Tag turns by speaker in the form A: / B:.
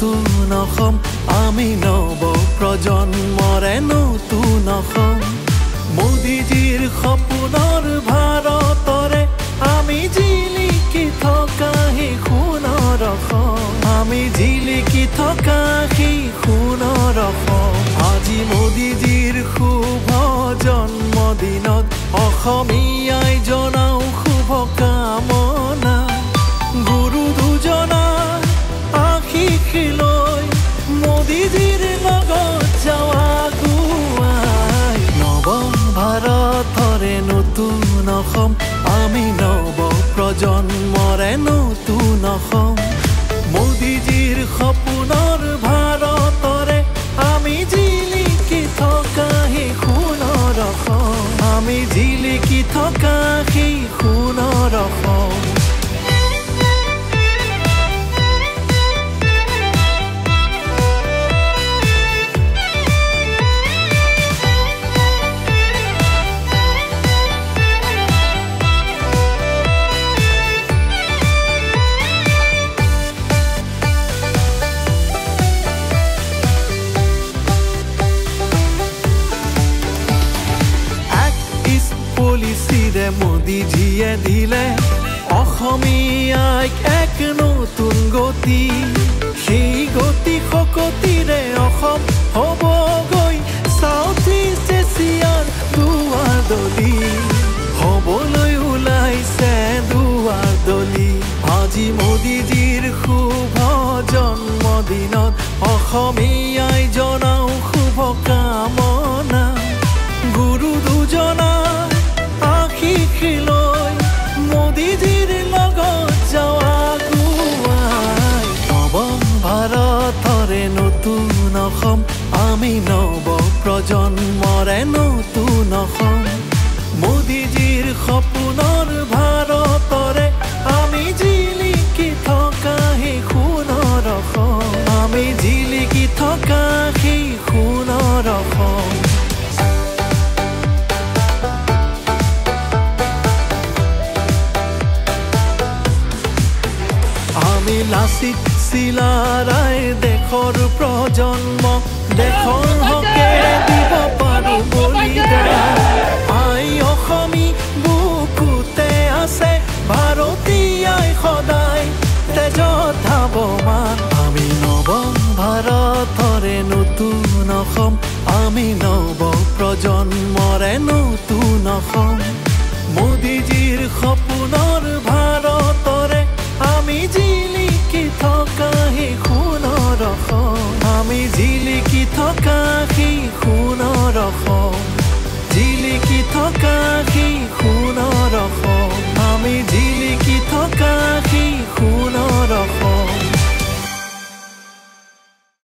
A: নতুন অসম আমি নৱ প্ৰজন্মৰে নতুন অসম মোদীজীৰ সপোনৰ ভাৰতৰে আমি জিলিকি থকা সেই সোণৰ অসম আমি জিলিকি থকা সেই সোণৰ অসম আজি মোদীজীৰ শুভ জন্মদিনত অসমীয়াই জনাও শুভকামনা গুৰু দুজনাৰ আশীষ লৈ মোদীজীৰ লগত যাওঁ আগুৱাই নৱ ভাৰতৰে নতুন অসম আমি নৱ প্ৰজন্মৰে নতুন অসম মোদীজীৰ সপোনৰ ভাৰতৰে আমি জিলিকি থকা সেই সোণৰ অসম আমি জিলিকি থকা সেই সোণৰ অসম পলিচিৰে মোদীজীয়ে দিলে অসমীয়াক এক নতুন গতি সেই গতি শকতিৰে অসম হ'বগৈ সাউথ ইষ্ট এছিয়াৰ দুৱাৰদলি হ'বলৈ ওলাইছে দুৱাৰদলি আজি মোদীজীৰ শুভ জন্মদিনত অসমীয়াই জনাও শুভকামনা গুৰু দুজনাৰ আশীষ লৈ মোদীজীৰ লগত যাওঁ আগুৱাই নৱ ভাৰতৰে নতুন অসম আমি নৱ প্ৰজন্মৰে নতুন অসম মোদীজীৰ সপোনৰ ভাৰতৰে আমি জিলিকি থকা সেই সোণৰ অসম আমি জিলিকি থকা সেই সোণৰ অসম আমি লাচিত চিলাৰাই দেশৰ প্ৰজন্ম দেশৰ হকে দিব পাৰো বলিদান আই অসমী বুকুতে আছে ভাৰতীয়াই সদায় তেজত ধাৱমান আমি নৱ ভাৰতৰে নতুন অসম আমি নৱ প্ৰজন্মৰে নতুন অসম মোদীজীৰ সপোনৰ ভাৰতৰে আমি জিলিকি থকা সেই সোণৰ অসম আমি জিলিকি থকা সেই সোণৰ অসম জিলিকি থকা সেই সোণৰ